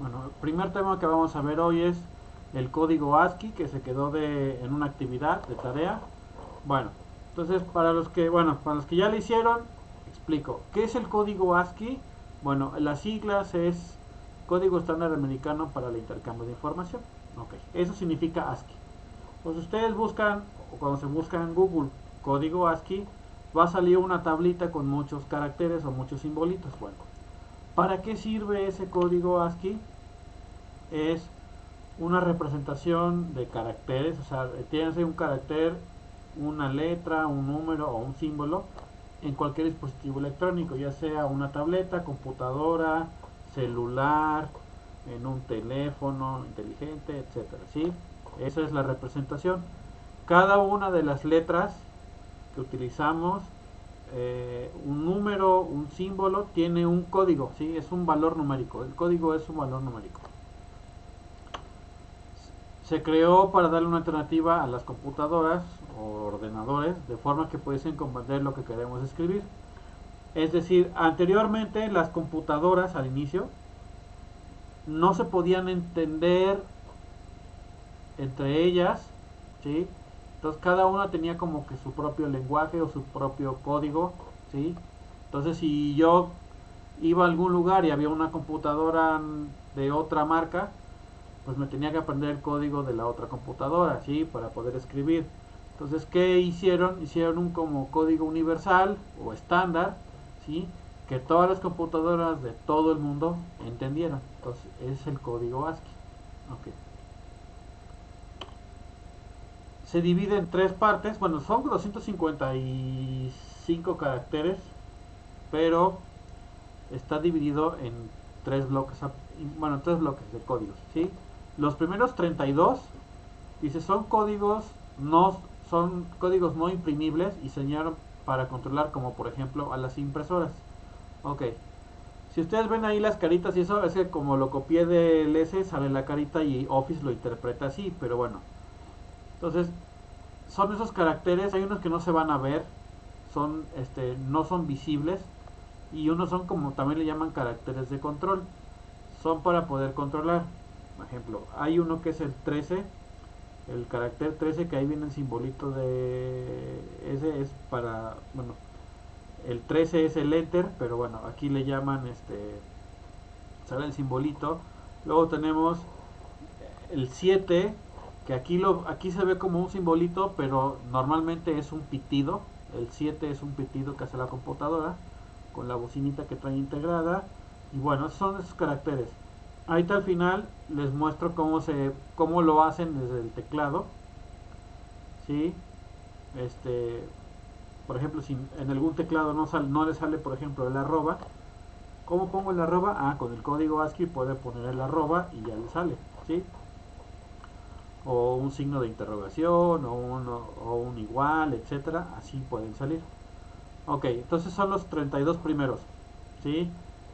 Bueno, el primer tema que vamos a ver hoy es el código ASCII que se quedó en una actividad de tarea. Bueno, entonces para los que ya lo hicieron, explico. ¿Qué es el código ASCII? Bueno, las siglas es Código Estándar Americano para el Intercambio de Información. Ok, eso significa ASCII. Pues ustedes buscan, o cuando se busca en Google código ASCII, va a salir una tablita con muchos caracteres o muchos simbolitos. Bueno, ¿para qué sirve ese código ASCII? Es una representación de caracteres, o sea, tienes un carácter, una letra, un número o un símbolo en cualquier dispositivo electrónico, ya sea una tableta, computadora, celular, en un teléfono inteligente, etcétera, ¿sí? Esa es la representación. Cada una de las letras que utilizamos, un número, un símbolo, tiene un código, ¿sí? Es un valor numérico. El código es un valor numérico. Se creó para darle una alternativa a las computadoras o ordenadores de forma que pudiesen comprender lo que queremos escribir. Es decir, anteriormente las computadoras al inicio no se podían entender entre ellas, ¿sí? Entonces cada una tenía como que su propio lenguaje o su propio código, ¿sí? Entonces si yo iba a algún lugar y había una computadora de otra marca, pues me tenía que aprender el código de la otra computadora, ¿sí? Para poder escribir. Entonces, ¿qué hicieron? Hicieron un como código universal o estándar, ¿sí? Que todas las computadoras de todo el mundo entendieran. Entonces, es el código ASCII. Okay. Se divide en tres partes. Bueno, son 255 caracteres, pero está dividido en tres bloques, bueno, tres bloques de códigos, ¿sí? Los primeros 32 dice son códigos no imprimibles y se diseñaron para controlar como por ejemplo a las impresoras. Ok. Si ustedes ven ahí las caritas y eso, es que como lo copié del S, sale la carita y Office lo interpreta así, pero bueno. Entonces, son esos caracteres, hay unos que no se van a ver, no son visibles, y unos son como también le llaman caracteres de control. Son para poder controlar. Por ejemplo, hay uno que es el 13, el carácter 13, que ahí viene el simbolito de ese, es para, bueno, el 13 es el enter, pero bueno, aquí le llaman sale el simbolito. Luego tenemos el 7, que aquí se ve como un simbolito, pero normalmente es un pitido. El 7 es un pitido que hace la computadora con la bocinita que trae integrada. Y bueno, son esos caracteres. Ahorita al final les muestro cómo lo hacen desde el teclado, ¿sí? Este, por ejemplo, si en algún teclado no le sale, por ejemplo, el arroba, ¿cómo pongo el arroba? Ah, con el código ASCII puede poner el arroba y ya le sale, ¿sí? O un signo de interrogación, o un igual, etcétera, así pueden salir. Ok, entonces son los 32 primeros, ¿sí?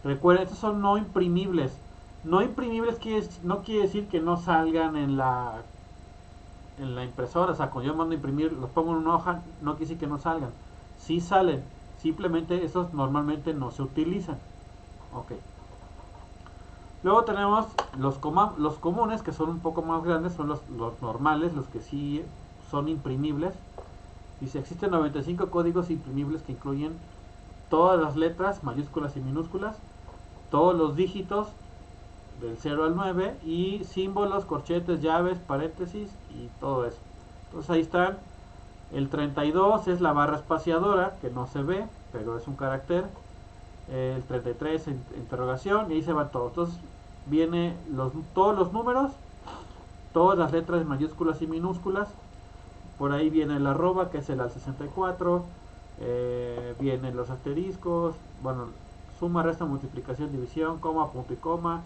Recuerden, estos son no imprimibles. No imprimibles no quiere decir que no salgan en la impresora. O sea, cuando yo mando a imprimir, los pongo en una hoja, no quiere decir que no salgan. Sí salen, simplemente esos normalmente no se utilizan. Ok. Luego tenemos los comunes, que son un poco más grandes, son los normales, los que sí son imprimibles. Dice, existen 95 códigos imprimibles que incluyen todas las letras, mayúsculas y minúsculas, todos los dígitos del 0 al 9 y símbolos, corchetes, llaves, paréntesis y todo eso. Entonces ahí están. El 32 es la barra espaciadora, que no se ve, pero es un carácter. El 33 interrogación, y ahí se va todo. Entonces viene todos los números, todas las letras mayúsculas y minúsculas. Por ahí viene el arroba, que es el al 64. Vienen los asteriscos, bueno, suma, resta, multiplicación, división, coma, punto y coma.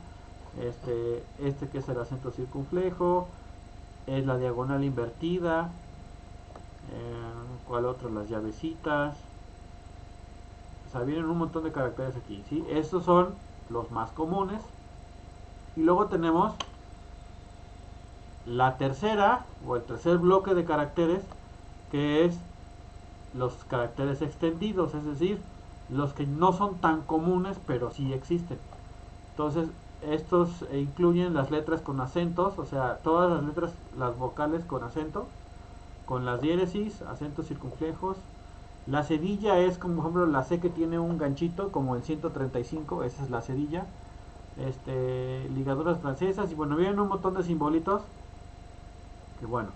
Que es el acento circunflejo, es la diagonal invertida. ¿Cuál otro? Las llavecitas. O sea, vienen un montón de caracteres aquí, ¿sí? Estos son los más comunes. Y luego tenemos la tercera o el tercer bloque de caracteres, que es los caracteres extendidos, es decir, los que no son tan comunes pero sí existen. Entonces, estos incluyen las letras con acentos, o sea, todas las letras, las vocales con acento, con las diéresis, acentos circunflejos. La cedilla es como por ejemplo la C que tiene un ganchito como el 135, esa es la cedilla. Ligaduras francesas y bueno, vienen un montón de simbolitos que bueno,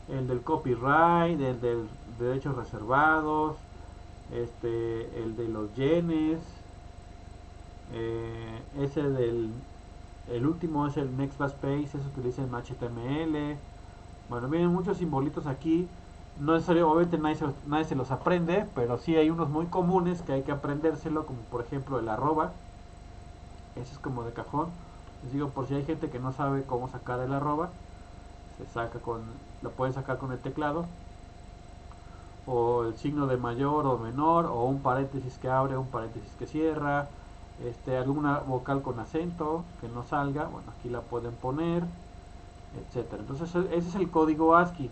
el del copyright, el del derechos reservados, el de los yenes, ese del el último es el Next Fast Page, se utiliza en HTML. Bueno, vienen muchos simbolitos aquí. No es necesario, obviamente nadie se los aprende, pero sí hay unos muy comunes que hay que aprendérselo, como por ejemplo el arroba. Ese es como de cajón. Les digo, por si hay gente que no sabe cómo sacar el arroba, lo pueden sacar con el teclado, o el signo de mayor o menor, o un paréntesis que abre, un paréntesis que cierra, alguna vocal con acento que no salga, bueno, aquí la pueden poner, etcétera. Entonces ese es el código ASCII.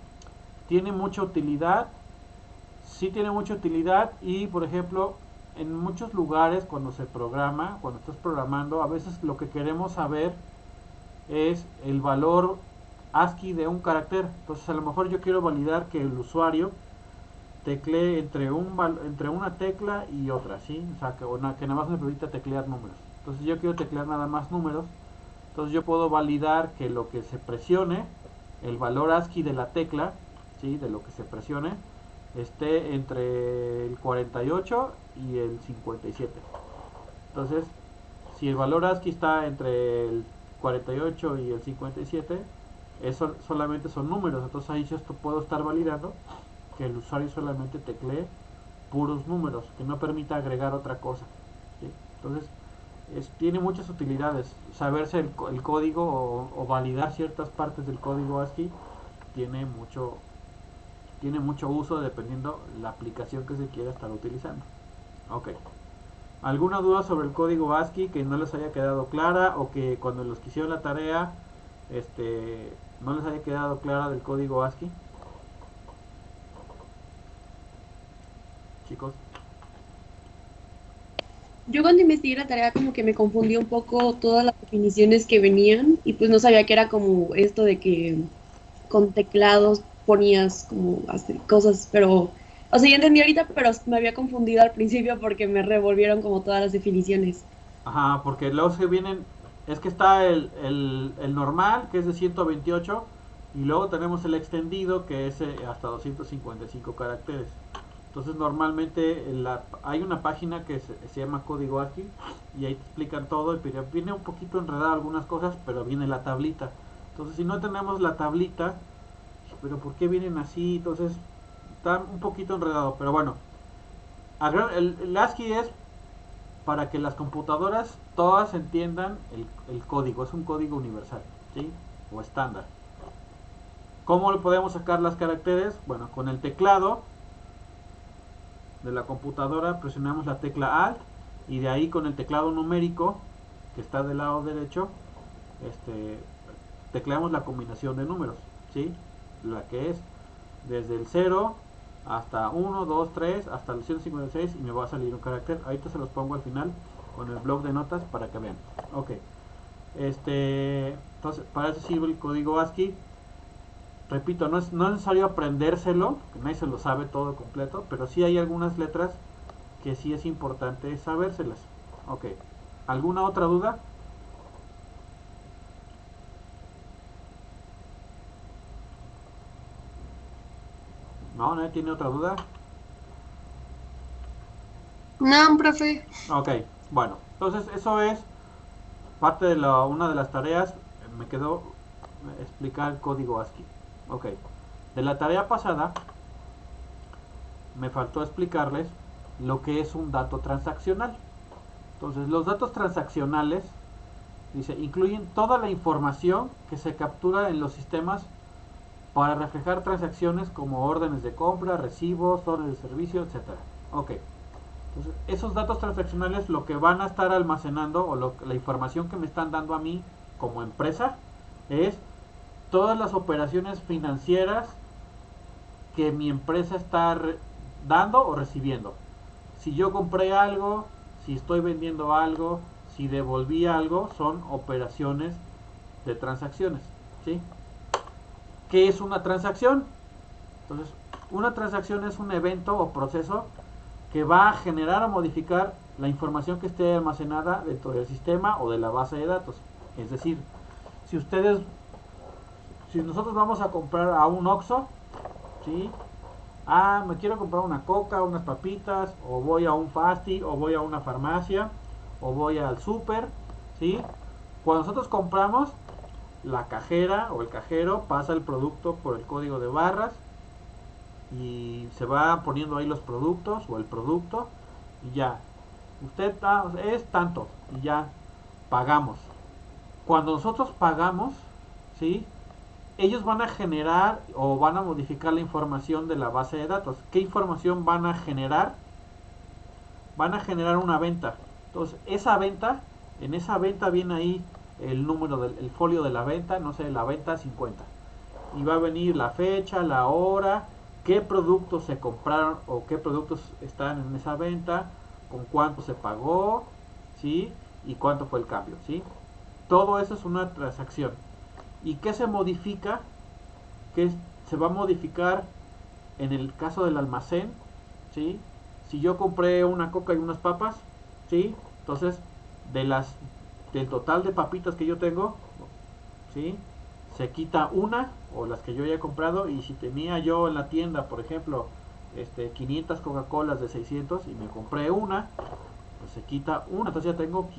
Tiene mucha utilidad, sí tiene mucha utilidad, y por ejemplo en muchos lugares cuando se programa, cuando estás programando, a veces lo que queremos saber es el valor ASCII de un carácter. Entonces a lo mejor yo quiero validar que el usuario teclee entre una tecla y otra, ¿sí? O sea, que nada más me permita teclear números. Entonces yo quiero teclear nada más números. Entonces yo puedo validar que lo que se presione, el valor ASCII de la tecla, ¿sí? De lo que se presione, esté entre el 48 y el 57. Entonces, si el valor ASCII está entre el 48 y el 57, eso solamente son números. Entonces ahí yo puedo estar validando que el usuario solamente teclee puros números, que no permita agregar otra cosa, ¿sí? Entonces tiene muchas utilidades. Saberse el código o validar ciertas partes del código ASCII tiene mucho uso dependiendo la aplicación que se quiera estar utilizando. Ok. ¿Alguna duda sobre el código ASCII que no les haya quedado clara, o que cuando los hicieron la tarea no les haya quedado clara del código ASCII? Chicos. Yo cuando investigué la tarea como que me confundió un poco todas las definiciones que venían y pues no sabía que era como esto de que con teclados ponías como hacer cosas, pero, o sea, ya entendí ahorita, pero me había confundido al principio porque me revolvieron como todas las definiciones. Ajá, porque luego que vienen, es que está el normal, que es de 128, y luego tenemos el extendido, que es hasta 255 caracteres. Entonces normalmente hay una página que se llama Código ASCII, y ahí te explican todo, y viene un poquito enredado algunas cosas, pero viene la tablita. Entonces si no tenemos la tablita, pero ¿por qué vienen así? Entonces está un poquito enredado, pero bueno, el ASCII es para que las computadoras todas entiendan el código, es un código universal, ¿sí? O estándar. ¿Cómo le podemos sacar las caracteres? Bueno, con el teclado de la computadora presionamos la tecla Alt, y de ahí con el teclado numérico que está del lado derecho, tecleamos la combinación de números, ¿sí? La que es desde el 0 hasta 1, 2, 3 hasta el 156, y me va a salir un carácter. Ahorita se los pongo al final con el blog de notas para que vean. Ok. Entonces, para eso sirve el código ASCII. Repito, no es necesario aprendérselo, que nadie se lo sabe todo completo, pero sí hay algunas letras que sí es importante sabérselas. Ok. ¿Alguna otra duda? ¿No? ¿Nadie tiene otra duda? No, profe. Ok. Bueno, entonces eso es parte de una de las tareas. Me quedó explicar el código ASCII. Ok. De la tarea pasada me faltó explicarles lo que es un dato transaccional. Entonces, los datos transaccionales, dice, incluyen toda la información que se captura en los sistemas para reflejar transacciones como órdenes de compra, recibos, órdenes de servicio, etcétera. Ok. Entonces, esos datos transaccionales lo que van a estar almacenando, o la información que me están dando a mí como empresa, es todas las operaciones financieras que mi empresa está dando o recibiendo. Si yo compré algo, si estoy vendiendo algo, si devolvía algo, son operaciones de transacciones, ¿sí? ¿Qué es una transacción? Entonces, una transacción es un evento o proceso que va a generar o modificar la información que esté almacenada dentro del sistema o de la base de datos. Es decir, si ustedes, si nosotros vamos a comprar a un Oxxo, ¿sí? Ah, me quiero comprar una coca, unas papitas, o voy a un Fasti, o voy a una farmacia, o voy al súper, ¿sí? Cuando nosotros compramos, la cajera o el cajero pasa el producto por el código de barras y se va poniendo ahí los productos o el producto y ya. Usted es tanto y ya pagamos. Cuando nosotros pagamos, ¿sí? Ellos van a generar o van a modificar la información de la base de datos. ¿Qué información van a generar? Van a generar una venta. Entonces, esa venta, en esa venta viene ahí el número del folio de la venta, no sé, la venta 50. Y va a venir la fecha, la hora, qué productos se compraron o qué productos están en esa venta, con cuánto se pagó, ¿sí? Y cuánto fue el cambio, ¿sí? Todo eso es una transacción. ¿Y qué se modifica? ¿Qué se va a modificar en el caso del almacén? ¿Sí? Si yo compré una coca y unas papas, ¿sí? Entonces, de las del total de papitas que yo tengo, ¿sí? Se quita una o las que yo ya he comprado y si tenía yo en la tienda, por ejemplo, 500 Coca-Colas de 600 y me compré una, pues se quita una, entonces ya tengo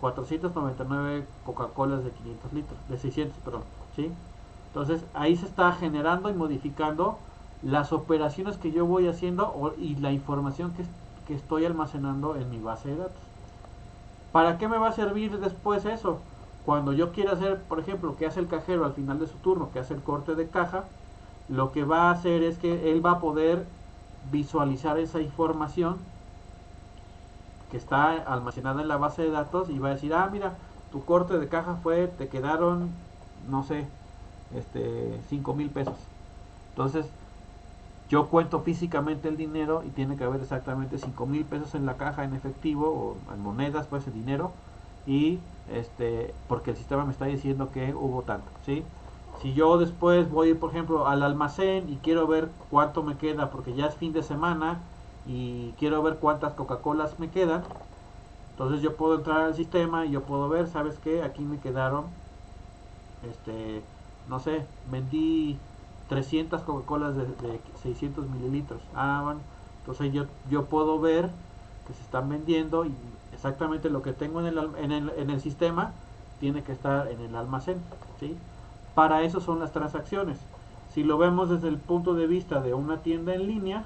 499 Coca-Colas de 500 litros, de 600, perdón, ¿sí? Entonces ahí se está generando y modificando las operaciones que yo voy haciendo y la información que estoy almacenando en mi base de datos. ¿Para qué me va a servir después eso? Cuando yo quiera hacer, por ejemplo, que hace el cajero al final de su turno, que hace el corte de caja, lo que va a hacer es que él va a poder visualizar esa información que está almacenada en la base de datos y va a decir, ah, mira, tu corte de caja fue, te quedaron, no sé, 5,000 pesos. Entonces, yo cuento físicamente el dinero y tiene que haber exactamente 5,000 pesos en la caja en efectivo o en monedas, pues el dinero, y porque el sistema me está diciendo que hubo tanto, ¿sí? Si yo después voy, por ejemplo, al almacén y quiero ver cuánto me queda, porque ya es fin de semana y quiero ver cuántas Coca-Colas me quedan, entonces yo puedo entrar al sistema y yo puedo ver, ¿sabes qué? Aquí me quedaron, no sé, vendí 300 Coca-Colas de 600 mililitros. Ah, bueno, entonces yo puedo ver que se están vendiendo y exactamente lo que tengo en el sistema tiene que estar en el almacén, ¿sí? Para eso son las transacciones. Si lo vemos desde el punto de vista de una tienda en línea,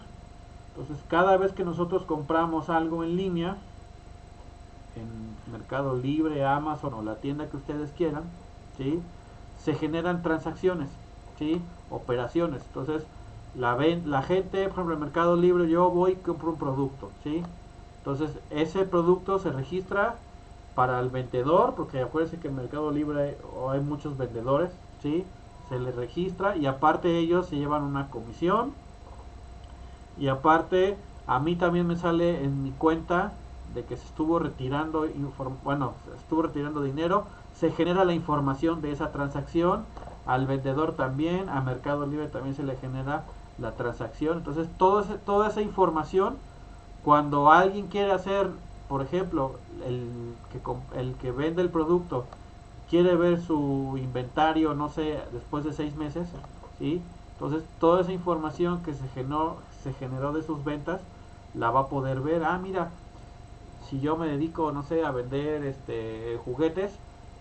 entonces cada vez que nosotros compramos algo en línea, en Mercado Libre, Amazon o la tienda que ustedes quieran, ¿sí? Se generan transacciones, ¿sí? Operaciones. Entonces, la gente, por ejemplo, en Mercado Libre, yo voy y compro un producto, ¿sí? Entonces, ese producto se registra para el vendedor, porque acuérdense que en Mercado Libre hay muchos vendedores, ¿sí? Se les registra y aparte ellos se llevan una comisión y aparte a mí también me sale en mi cuenta de que se estuvo retirando se estuvo retirando dinero, se genera la información de esa transacción, al vendedor también, a Mercado Libre también se le genera la transacción. Entonces toda esa información, cuando alguien quiere hacer, por ejemplo, el que vende el producto quiere ver su inventario, no sé, después de 6 meses, ¿sí? Entonces toda esa información que se generó de sus ventas la va a poder ver. Ah, mira, si yo me dedico, no sé, a vender juguetes,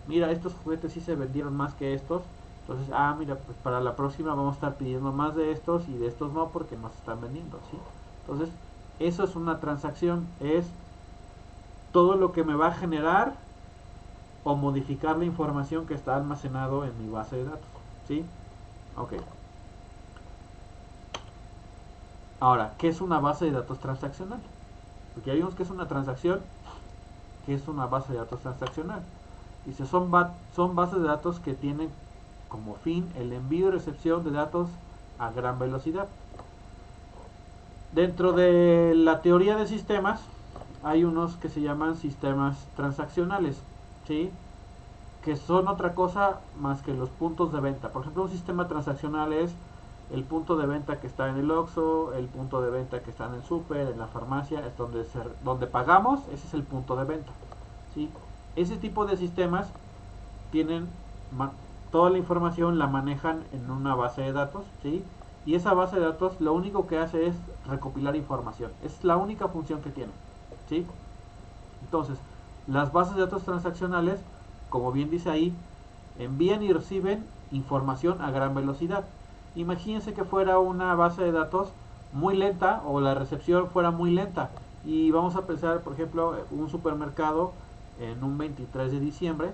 mira, estos juguetes sí se vendieron más que estos. Entonces, ah, mira, pues para la próxima vamos a estar pidiendo más de estos y de estos no porque no se están vendiendo, ¿sí? Entonces, eso es una transacción, es todo lo que me va a generar o modificar la información que está almacenado en mi base de datos, ¿sí? Ok. Ahora, ¿qué es una base de datos transaccional? Porque ya vimos que es una transacción, que es una base de datos transaccional. Dice, son bases de datos que tienen como fin el envío y recepción de datos a gran velocidad. Dentro de la teoría de sistemas, hay unos que se llaman sistemas transaccionales, ¿sí? Que son otra cosa más que los puntos de venta. Por ejemplo, un sistema transaccional es el punto de venta que está en el Oxxo, el punto de venta que está en el súper, en la farmacia, es donde pagamos, ese es el punto de venta, ¿sí? Ese tipo de sistemas tienen toda la información, la manejan en una base de datos, ¿sí? Y esa base de datos lo único que hace es recopilar información. Es la única función que tiene, ¿sí? Entonces, las bases de datos transaccionales, como bien dice ahí, envían y reciben información a gran velocidad. Imagínense que fuera una base de datos muy lenta o la recepción fuera muy lenta. Y vamos a pensar, por ejemplo, un supermercado en un 23 de diciembre,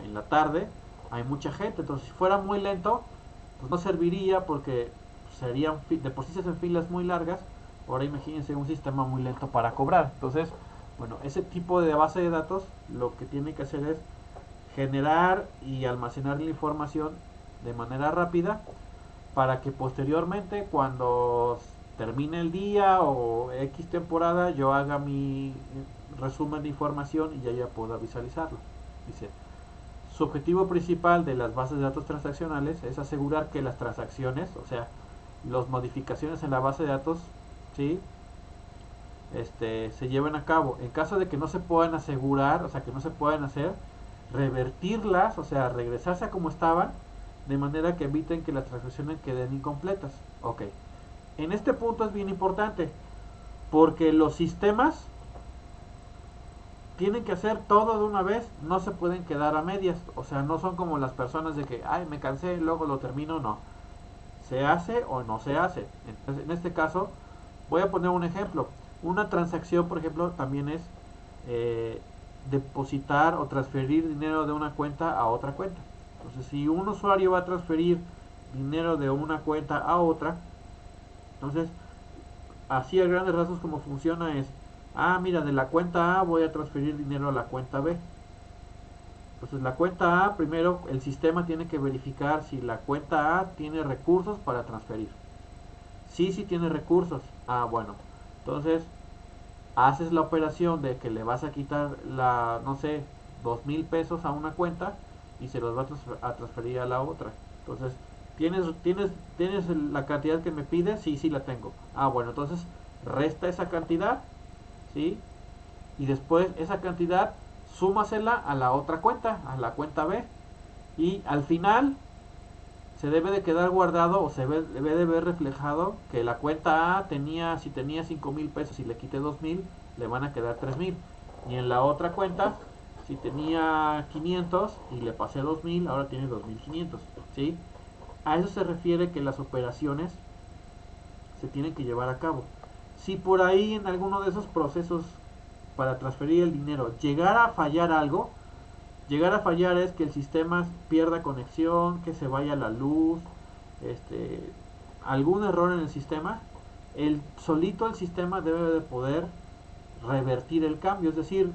en la tarde, hay mucha gente. Entonces, si fuera muy lento, pues no serviría porque serían de por sí se hacen filas muy largas. Ahora imagínense un sistema muy lento para cobrar. Entonces, bueno, ese tipo de base de datos lo que tiene que hacer es generar y almacenar la información de manera rápida para que posteriormente cuando termine el día o X temporada yo haga mi resumen de información y ya pueda visualizarlo. Dice, su objetivo principal de las bases de datos transaccionales es asegurar que las transacciones, o sea, las modificaciones en la base de datos, ¿sí? Se lleven a cabo. En caso de que no se puedan asegurar, o sea, que no se puedan hacer, revertirlas, o sea, regresarse a como estaban, de manera que eviten que las transacciones queden incompletas. Ok. En este punto es bien importante, porque los sistemas tienen que hacer todo de una vez, no se pueden quedar a medias, o sea, no son como las personas de que, ay, me cansé, luego lo termino, no. Se hace o no se hace. Entonces, en este caso, voy a poner un ejemplo. Una transacción, por ejemplo, también es eh, depositar o transferir dinero de una cuenta a otra cuenta. Entonces, si un usuario va a transferir dinero de una cuenta a otra, entonces, así a grandes rasgos como funciona es, mira, de la cuenta A voy a transferir dinero a la cuenta B. Entonces, la cuenta A, primero el sistema tiene que verificar si la cuenta A tiene recursos para transferir. Sí, sí tiene recursos. Bueno. Entonces, haces la operación de que le vas a quitar no sé, 2,000 pesos a una cuenta y se los vas a transferir a la otra. Entonces, ¿tienes la cantidad que me pides? Sí, sí la tengo. Bueno, entonces resta esa cantidad, ¿sí? Y después esa cantidad súmasela a la otra cuenta, a la cuenta B. Y al final se debe de quedar guardado o debe de ver reflejado que la cuenta A si tenía 5,000 pesos y le quité 2,000, le van a quedar 3,000. Y en la otra cuenta, si tenía 500 y le pasé 2,000, ahora tiene 2,500, ¿sí? A eso se refiere que las operaciones se tienen que llevar a cabo. Si por ahí en alguno de esos procesos para transferir el dinero llegara a fallar algo, llegar a fallar es que el sistema pierda conexión, que se vaya la luz, algún error en el sistema, el sistema debe de poder revertir el cambio, es decir,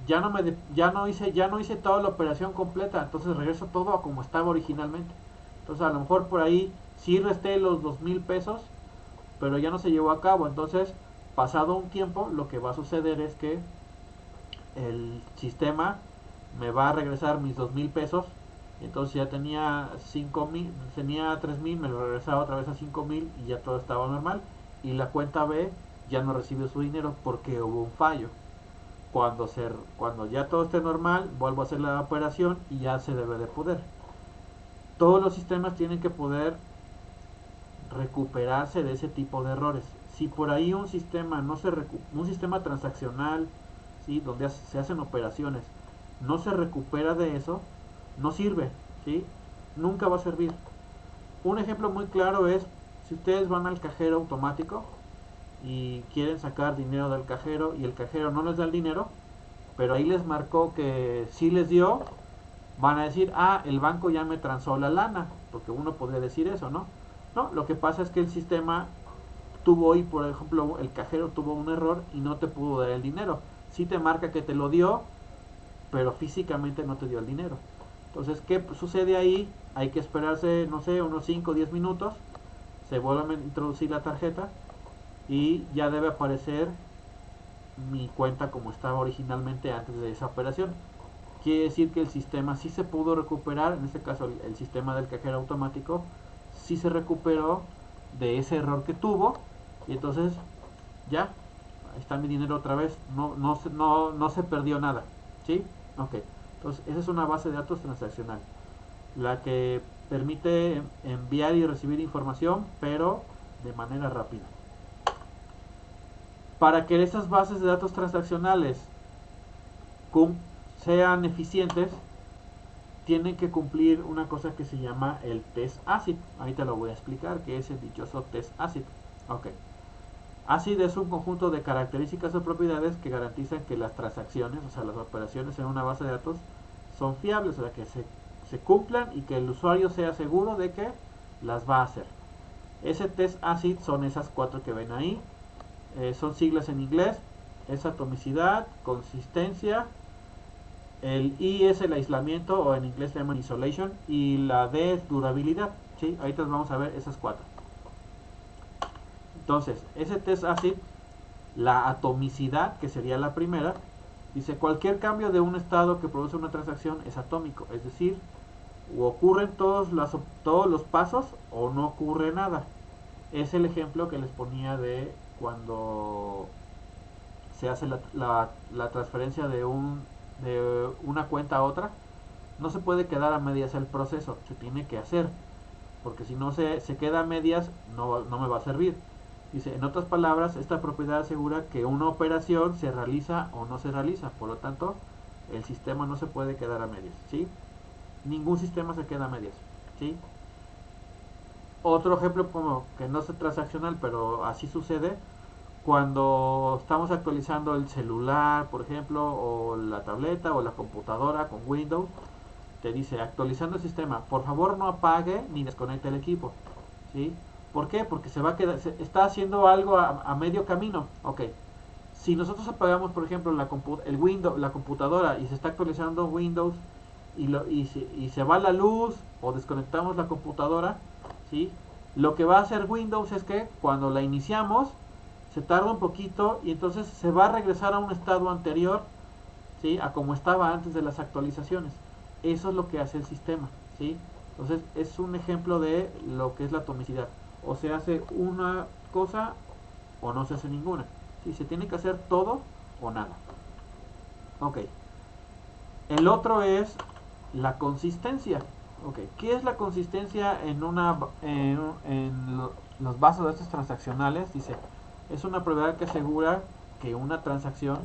ya no hice toda la operación completa, entonces regreso todo a como estaba originalmente. Entonces a lo mejor por ahí sí resté los 2,000 pesos, pero ya no se llevó a cabo. Entonces, pasado un tiempo, lo que va a suceder es que el sistema me va a regresar mis 2,000 pesos. Entonces ya tenía 5,000, tenía 3,000, me lo regresaba otra vez a 5,000 y ya todo estaba normal. Y la cuenta B ya no recibió su dinero porque hubo un fallo. Cuando ya todo esté normal, vuelvo a hacer la operación y ya se debe de poder. Todos los sistemas tienen que poder recuperarse de ese tipo de errores. Si por ahí un sistema un sistema transaccional, ¿sí? Donde se hacen operaciones, no se recupera de eso, no sirve, ¿sí? Nunca va a servir. Un ejemplo muy claro es si ustedes van al cajero automático y quieren sacar dinero del cajero y el cajero no les da el dinero, pero ahí les marcó que sí les dio, van a decir, el banco ya me transó la lana, porque uno podría decir eso, ¿no? No, lo que pasa es que el sistema tuvo hoy, por ejemplo, el cajero tuvo un error y no te pudo dar el dinero. Sí te marca que te lo dio, pero físicamente no te dio el dinero. Entonces, ¿qué sucede ahí? Hay que esperarse, no sé, unos 5 o 10 minutos, se vuelve a introducir la tarjeta y ya debe aparecer mi cuenta como estaba originalmente antes de esa operación. Quiere decir que el sistema sí se pudo recuperar, en este caso el sistema del cajero automático sí se recuperó de ese error que tuvo, y entonces ya, ahí está mi dinero otra vez, no se perdió nada, ¿sí? Ok, entonces esa es una base de datos transaccional, la que permite enviar y recibir información, pero de manera rápida. Para que esas bases de datos transaccionales sean eficientes, tienen que cumplir una cosa que se llama el test ACID. Ahorita lo voy a explicar, que es el dichoso test ACID. Ok. ACID es un conjunto de características o propiedades que garantizan que las transacciones, o sea, las operaciones en una base de datos, son fiables, o sea, que se cumplan y que el usuario sea seguro de que las va a hacer. Ese test ACID son esas 4 que ven ahí. Son siglas en inglés. Es atomicidad, consistencia. El I es el aislamiento, o en inglés se llama isolation, y la D es durabilidad. ¿Sí? Ahorita vamos a ver esas 4. Entonces, ese test ACID, la atomicidad, que sería la primera, dice cualquier cambio de un estado que produce una transacción es atómico, es decir, o ocurren todos los pasos o no ocurre nada. Es el ejemplo que les ponía de cuando se hace la transferencia de una cuenta a otra. No se puede quedar a medias el proceso, se tiene que hacer, porque si no se queda a medias no me va a servir. Dice, en otras palabras, esta propiedad asegura que una operación se realiza o no se realiza, por lo tanto, el sistema no se puede quedar a medias, ¿sí? Ningún sistema se queda a medias, ¿sí? Otro ejemplo, como que no es transaccional, pero así sucede, cuando estamos actualizando el celular, por ejemplo, o la tableta o la computadora con Windows, te dice actualizando el sistema, por favor no apague ni desconecte el equipo, ¿sí? ¿Por qué? Porque se va a quedar, está haciendo algo a medio camino. Ok, si nosotros apagamos, por ejemplo, la computadora y se está actualizando Windows y se va la luz o desconectamos la computadora, ¿sí? Lo que va a hacer Windows es que cuando la iniciamos se tarda un poquito y entonces se va a regresar a un estado anterior, ¿sí? A como estaba antes de las actualizaciones. Eso es lo que hace el sistema, ¿sí? Entonces es un ejemplo de lo que es la atomicidad. O se hace una cosa o no se hace ninguna. ¿Sí? Se tiene que hacer todo o nada. Ok. El otro es la consistencia. Ok. ¿Qué es la consistencia en los bases de datos transaccionales? Dice, es una propiedad que asegura que una transacción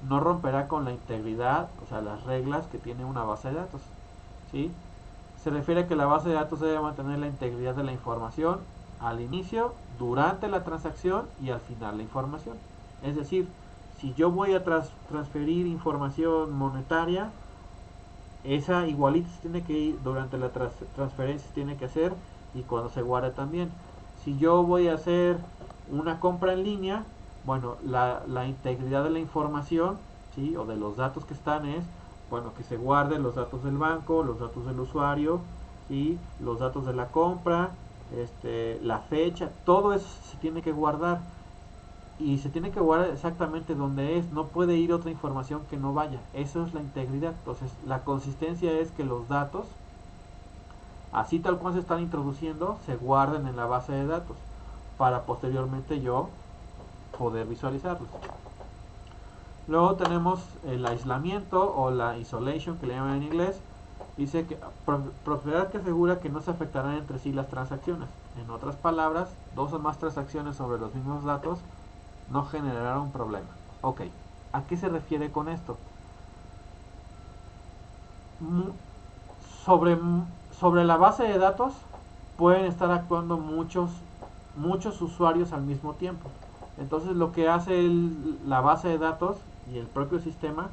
no romperá con la integridad, o sea, las reglas que tiene una base de datos. ¿Sí? Se refiere a que la base de datos debe mantener la integridad de la información al inicio, durante la transacción y al final la información. Es decir, si yo voy a transferir información monetaria, esa igualita se tiene que ir durante la transferencia, se tiene que hacer, y cuando se guarda también. Si yo voy a hacer una compra en línea, bueno, la integridad de la información, ¿sí? O de los datos que están es, bueno, que se guarden los datos del banco, los datos del usuario, ¿sí? Los datos de la compra, la fecha, todo eso se tiene que guardar, y se tiene que guardar exactamente donde es, no puede ir otra información que no vaya. Eso es la integridad. Entonces, la consistencia es que los datos, así tal cual se están introduciendo, se guarden en la base de datos para posteriormente yo poder visualizarlos. Luego tenemos el aislamiento o la isolation, que le llaman en inglés. Dice que propiedad que asegura que no se afectarán entre sí las transacciones. En otras palabras, dos o más transacciones sobre los mismos datos no generará un problema. Ok, ¿a qué se refiere con esto? Sobre, sobre la base de datos pueden estar actuando muchos usuarios al mismo tiempo. Entonces lo que hace la base de datos y el propio sistema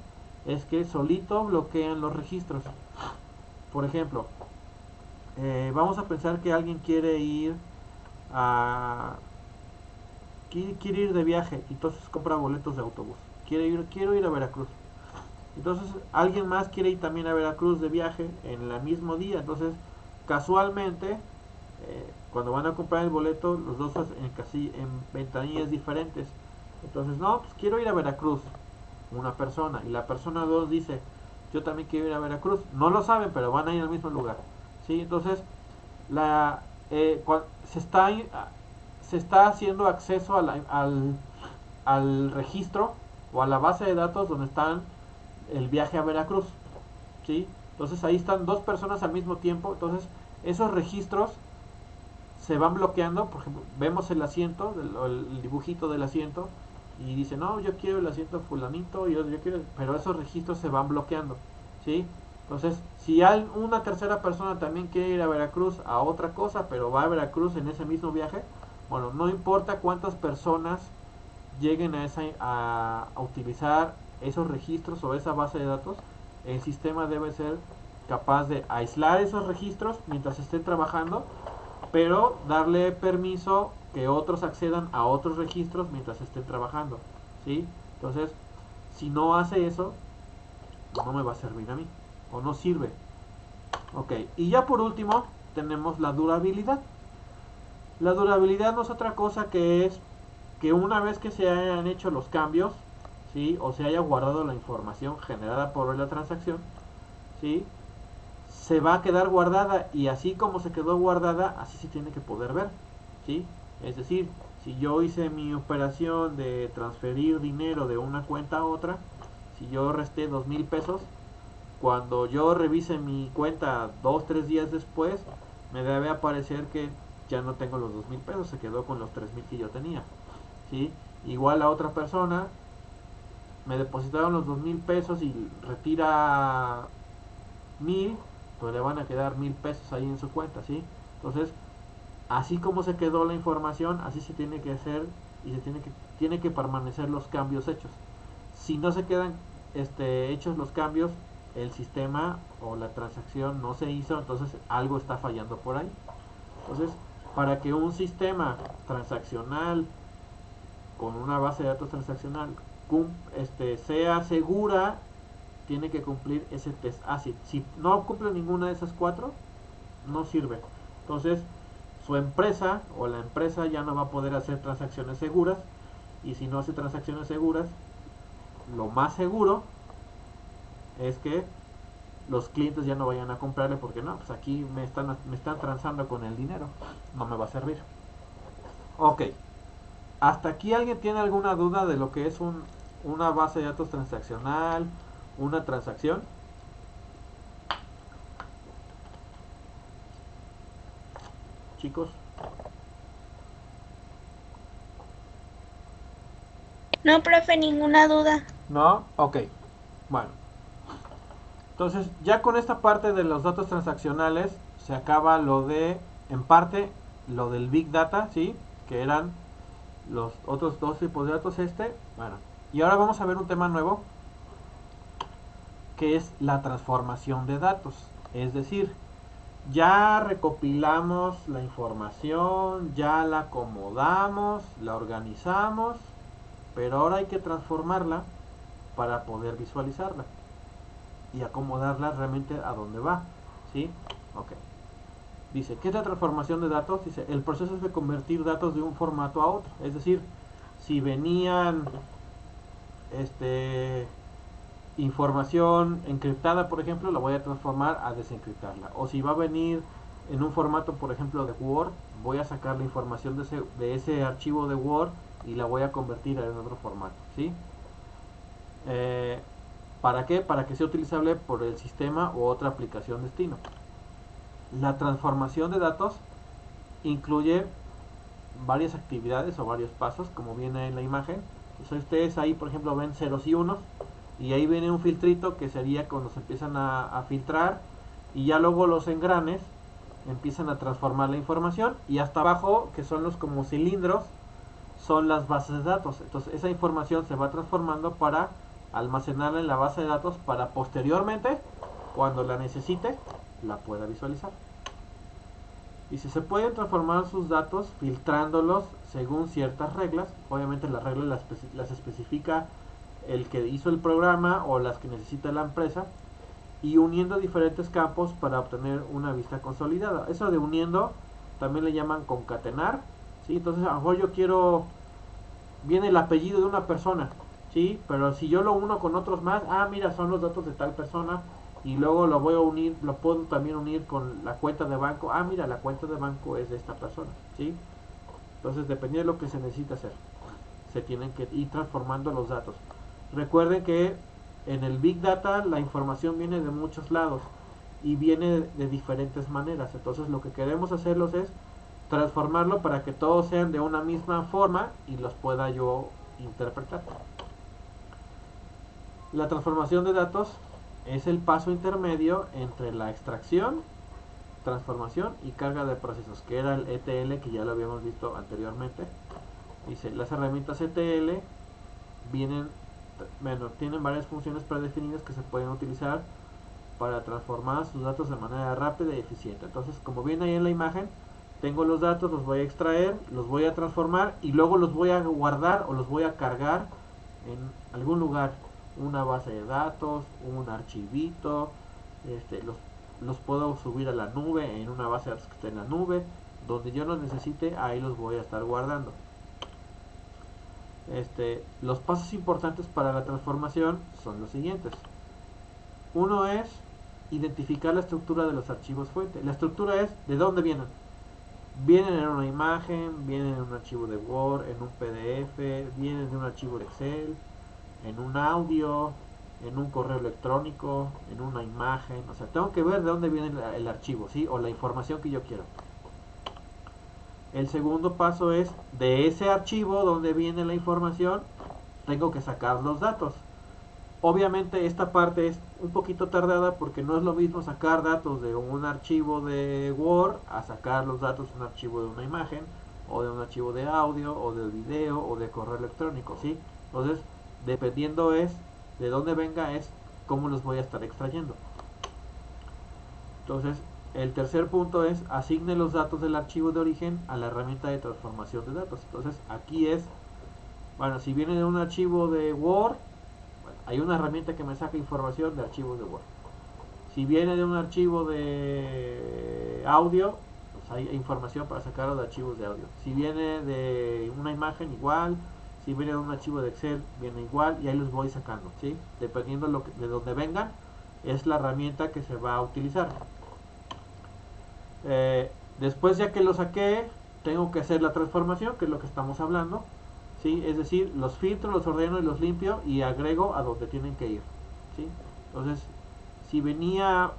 es que solito bloquean los registros. Por ejemplo, vamos a pensar que alguien quiere ir de viaje, y entonces compra boletos de autobús. Quiero ir a Veracruz. Entonces alguien más quiere ir también a Veracruz de viaje en el mismo día. Entonces casualmente, cuando van a comprar el boleto, los dos en ventanillas diferentes. Entonces, no, pues quiero ir a Veracruz, una persona, y la persona 2 dice, yo también quiero ir a Veracruz. No lo saben, pero van a ir al mismo lugar. ¿Sí? Entonces, la, se, está, se está haciendo acceso al registro o a la base de datos donde están el viaje a Veracruz. ¿Sí? Entonces ahí están dos personas al mismo tiempo. Entonces esos registros se van bloqueando. Por ejemplo, vemos el asiento, el dibujito del asiento, y dice, no, yo quiero el asiento fulanito, yo quiero, pero esos registros se van bloqueando. ¿Sí? Entonces, si hay una tercera persona también quiere ir a Veracruz a otra cosa, pero va a Veracruz en ese mismo viaje, bueno, no importa cuántas personas lleguen a utilizar esos registros o esa base de datos, el sistema debe ser capaz de aislar esos registros mientras estén trabajando, pero darle permiso que otros accedan a otros registros mientras estén trabajando. ¿Sí? Entonces, si no hace eso, no me va a servir a mí, o no sirve. Ok, y ya por último tenemos la durabilidad. La durabilidad no es otra cosa que es que una vez que se hayan hecho los cambios, ¿sí? O se haya guardado la información generada por la transacción, ¿sí? Se va a quedar guardada, y así como se quedó guardada, así se tiene que poder ver. ¿Sí? Es decir, si yo hice mi operación de transferir dinero de una cuenta a otra, si yo resté 2,000 pesos, cuando yo revise mi cuenta 2 3 días después, me debe aparecer que ya no tengo los 2,000 pesos, se quedó con los 3,000 que yo tenía. ¿Sí? Igual a otra persona me depositaron los 2,000 pesos y retira 1,000, pues le van a quedar 1,000 pesos ahí en su cuenta. ¿Sí? Entonces, así como se quedó la información, así se tiene que hacer, y tiene que permanecer los cambios hechos. Si no se quedan hechos los cambios, el sistema o la transacción no se hizo, entonces algo está fallando por ahí. Entonces, para que un sistema transaccional con una base de datos transaccional sea segura, tiene que cumplir ese test ACID. Si no cumple ninguna de esas cuatro, no sirve. Entonces, su empresa o la empresa ya no va a poder hacer transacciones seguras, y si no hace transacciones seguras, lo más seguro es que los clientes ya no vayan a comprarle, porque no, pues aquí me están transando con el dinero, no me va a servir. Ok, ¿hasta aquí alguien tiene alguna duda de lo que es una base de datos transaccional, una transacción? Chicos, No, profe, ninguna duda. ¿no? Ok, bueno. Entonces, ya con esta parte de los datos transaccionales, se acaba en parte, lo del Big Data, ¿sí? Que eran los otros dos tipos de datos, bueno. Y ahora vamos a ver un tema nuevo, que es la transformación de datos. Es decir, ya recopilamos la información, ya la acomodamos, la organizamos, pero ahora hay que transformarla para poder visualizarla y acomodarla realmente a donde va. ¿Sí? Ok. Dice, ¿qué es la transformación de datos? Dice, el proceso es de convertir datos de un formato a otro. Es decir, si venían este, información encriptada, por ejemplo, la voy a transformar a desencriptarla. O si va a venir en un formato, por ejemplo, de Word, voy a sacar la información de ese archivo de Word y la voy a convertir en otro formato. ¿Sí? ¿Para qué? Para que sea utilizable por el sistema u otra aplicación destino. La transformación de datos incluye varias actividades o varios pasos, como viene en la imagen. Entonces ustedes ahí, por ejemplo, ven ceros y unos, y ahí viene un filtrito que sería cuando se empiezan a filtrar, y ya luego los engranes empiezan a transformar la información, y hasta abajo, que son los como cilindros, son las bases de datos. Entonces esa información se va transformando para almacenarla en la base de datos, para posteriormente, cuando la necesite, la pueda visualizar. Y si se pueden transformar sus datos filtrándolos según ciertas reglas, obviamente las reglas las especifica el que hizo el programa o las que necesita la empresa, y uniendo diferentes campos para obtener una vista consolidada. Eso de uniendo también le llaman concatenar. ¿Sí? Entonces a lo mejor yo quiero viene el apellido de una persona, ¿sí? Pero si yo lo uno con otros más, mira, son los datos de tal persona, y luego lo voy a unir, lo puedo también unir con la cuenta de banco. Mira, la cuenta de banco es de esta persona, ¿sí? Entonces, dependiendo de lo que se necesita hacer, se tienen que ir transformando los datos. Recuerden que en el Big Data la información viene de muchos lados y viene de diferentes maneras. Entonces, lo que queremos hacerlos es transformarlo para que todos sean de una misma forma y los pueda yo interpretar. La transformación de datos es el paso intermedio entre la extracción, transformación y carga de procesos, que era el ETL, que ya lo habíamos visto anteriormente. Dice, las herramientas ETL tienen varias funciones predefinidas que se pueden utilizar para transformar sus datos de manera rápida y eficiente. Entonces, como viene ahí en la imagen, tengo los datos, los voy a extraer, los voy a transformar y luego los voy a guardar o los voy a cargar en algún lugar, una base de datos, un archivito, los puedo subir a la nube, en una base de datos que esté en la nube, donde yo los necesite, ahí los voy a estar guardando. Los pasos importantes para la transformación son los siguientes. Uno es identificar la estructura de los archivos fuente. La estructura es de dónde vienen. Vienen en una imagen, vienen en un archivo de Word, en un PDF, vienen de un archivo de Excel, en un audio, en un correo electrónico, en una imagen. O sea, tengo que ver de dónde viene el archivo, ¿sí? O la información que yo quiero. El segundo paso es, de ese archivo donde viene la información, tengo que sacar los datos. Obviamente esta parte es un poquito tardada porque no es lo mismo sacar datos de un archivo de Word a sacar los datos de un archivo de una imagen, o de un archivo de audio, o de video, o de correo electrónico, ¿sí? Entonces, dependiendo es de dónde venga, es cómo los voy a estar extrayendo. Entonces, el tercer punto es asigne los datos del archivo de origen a la herramienta de transformación de datos. Entonces, aquí es, bueno, si viene de un archivo de Word, hay una herramienta que me saca información de archivos de Word. Si viene de un archivo de audio, pues hay información para sacarlo de archivos de audio. Si viene de una imagen, igual. Si viene de un archivo de Excel, viene igual. Y ahí los voy sacando, ¿sí? Dependiendo de donde vengan, es la herramienta que se va a utilizar. Después, ya que lo saqué, tengo que hacer la transformación, que es lo que estamos hablando. ¿Sí? Es decir, los filtro, los ordeno y los limpio y agrego a donde tienen que ir, ¿sí? Entonces, si venía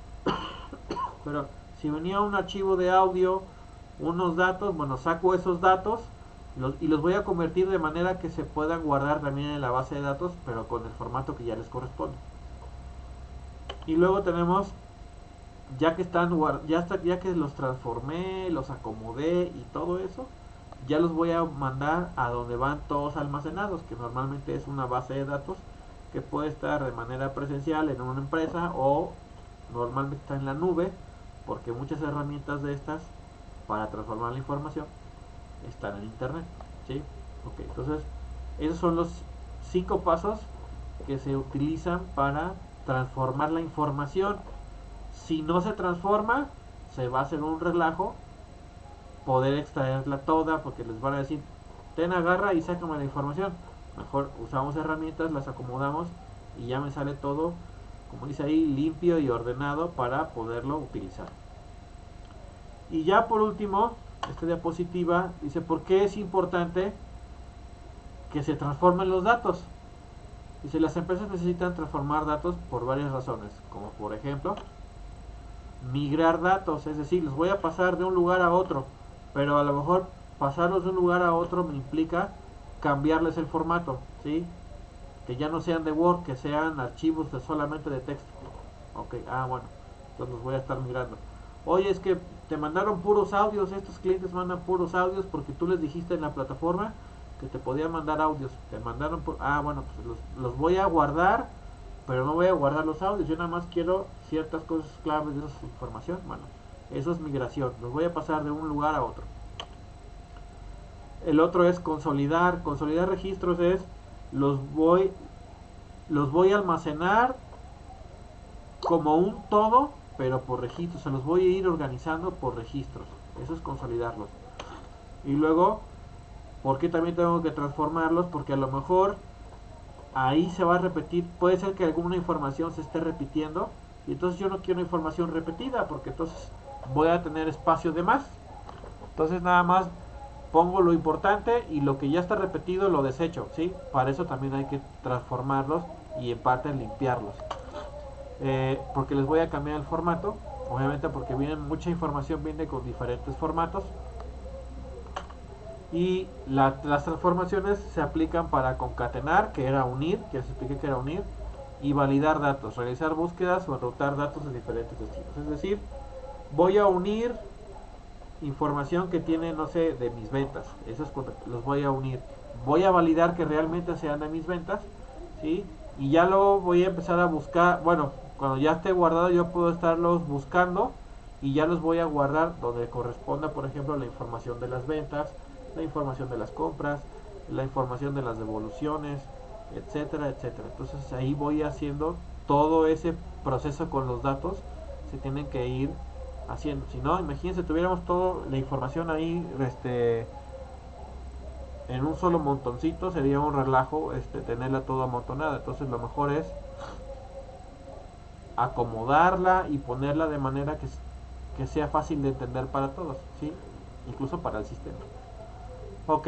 un archivo de audio, unos datos, bueno, saco esos datos y los voy a convertir de manera que se puedan guardar también en la base de datos, pero con el formato que ya les corresponde. Y luego tenemos, ya que los transformé, los acomodé y todo eso, ya los voy a mandar a donde van todos almacenados, que normalmente es una base de datos que puede estar de manera presencial en una empresa o normalmente está en la nube, porque muchas herramientas de estas para transformar la información están en internet, ¿sí? Okay, entonces esos son los 5 pasos que se utilizan para transformar la información. Si no se transforma, se va a hacer un relajo poder extraerla toda, porque les van a decir, agarra y sácame la información. Mejor usamos herramientas, las acomodamos y ya me sale todo, como dice ahí, limpio y ordenado para poderlo utilizar. Y ya por último, esta diapositiva dice por qué es importante que se transformen los datos. Dice, las empresas necesitan transformar datos por varias razones, como por ejemplo migrar datos, es decir, los voy a pasar de un lugar a otro, pero a lo mejor pasarlos de un lugar a otro me implica cambiarles el formato, ¿sí? Que ya no sean de Word, que sean archivos solamente de texto. Ok, bueno, entonces los voy a estar migrando. Oye, es que te mandaron puros audios, estos clientes mandan puros audios porque tú les dijiste en la plataforma que te podían mandar audios. Te mandaron bueno, pues los voy a guardar, pero no voy a guardar los audios. Yo nada más quiero ciertas cosas claves de esa información. Bueno, eso es migración. Los voy a pasar de un lugar a otro. El otro es consolidar. Consolidar registros es los voy a almacenar como un todo, pero por registros. Se los voy a ir organizando por registros. Eso es consolidarlos. Y luego ¿Por qué también tengo que transformarlos? Porque a lo mejor ahí se va a repetir, puede ser que alguna información se esté repitiendo y entonces yo no quiero información repetida porque entonces voy a tener espacio de más. Entonces nada más pongo lo importante y lo que ya está repetido lo desecho, ¿sí? Para eso también hay que transformarlos y en parte limpiarlos. Porque les voy a cambiar el formato, obviamente porque mucha información viene con diferentes formatos. Y las transformaciones se aplican para concatenar, que era unir, que les expliqué que era unir, y validar datos, realizar búsquedas o enrutar datos de diferentes destinos. Es decir, voy a unir información que tiene, no sé, de mis ventas. Esos los voy a unir. Voy a validar que realmente sean de mis ventas, ¿sí? Y ya luego voy a empezar a buscar, bueno, cuando ya esté guardado yo puedo estarlos buscando y ya los voy a guardar donde corresponda, por ejemplo, la información de las ventas, la información de las compras, la información de las devoluciones, etcétera, etcétera. Entonces ahí voy haciendo todo ese proceso con los datos, se tienen que ir haciendo. Si no, imagínense, tuviéramos toda la información ahí, en un solo montoncito, sería un relajo, tenerla toda amontonada. Entonces lo mejor es acomodarla y ponerla de manera que sea fácil de entender para todos, ¿sí? Incluso para el sistema. Ok,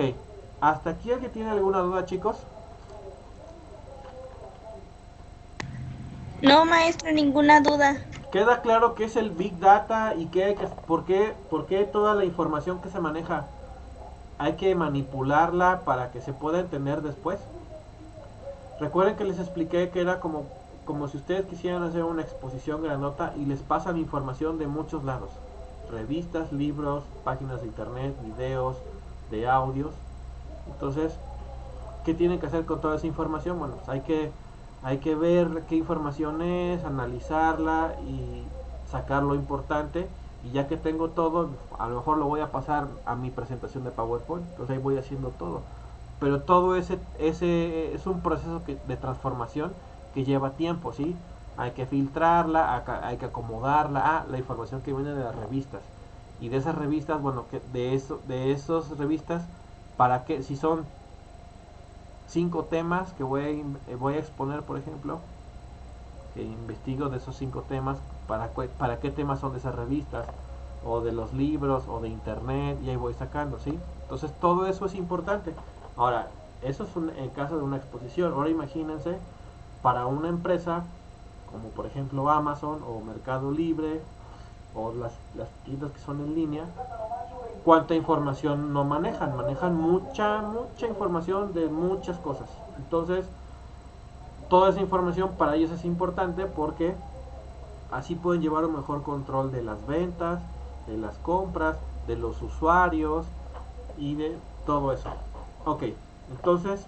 ¿hasta aquí alguien tiene alguna duda, chicos? No, maestro, ninguna duda. ¿Queda claro qué es el Big Data y por qué toda la información que se maneja hay que manipularla para que se pueda entender después? Recuerden que les expliqué que era como si ustedes quisieran hacer una exposición grandota y les pasan información de muchos lados. Revistas, libros, páginas de internet, videos, de audios. Entonces, ¿qué tienen que hacer con toda esa información? Bueno, pues hay que ver qué información es, analizarla y sacar lo importante. Y ya que tengo todo, a lo mejor lo voy a pasar a mi presentación de PowerPoint. Entonces ahí voy haciendo todo. Pero todo ese es un proceso de transformación que lleva tiempo, ¿sí? Hay que filtrarla, hay que acomodarla a la información que viene de las revistas. Y de esas revistas, bueno, de esas revistas, para que si son 5 temas que voy a exponer, por ejemplo, que investigo de esos 5 temas, para qué temas son de esas revistas, o de los libros, o de internet, y ahí voy sacando, ¿sí? Entonces todo eso es importante. Ahora, eso es en caso de una exposición. Ahora imagínense, para una empresa, como por ejemplo Amazon, o Mercado Libre, o las tiendas que son en línea, cuánta información no manejan mucha información de muchas cosas. Entonces toda esa información para ellos es importante porque así pueden llevar un mejor control de las ventas, de las compras, de los usuarios y de todo eso. Ok, entonces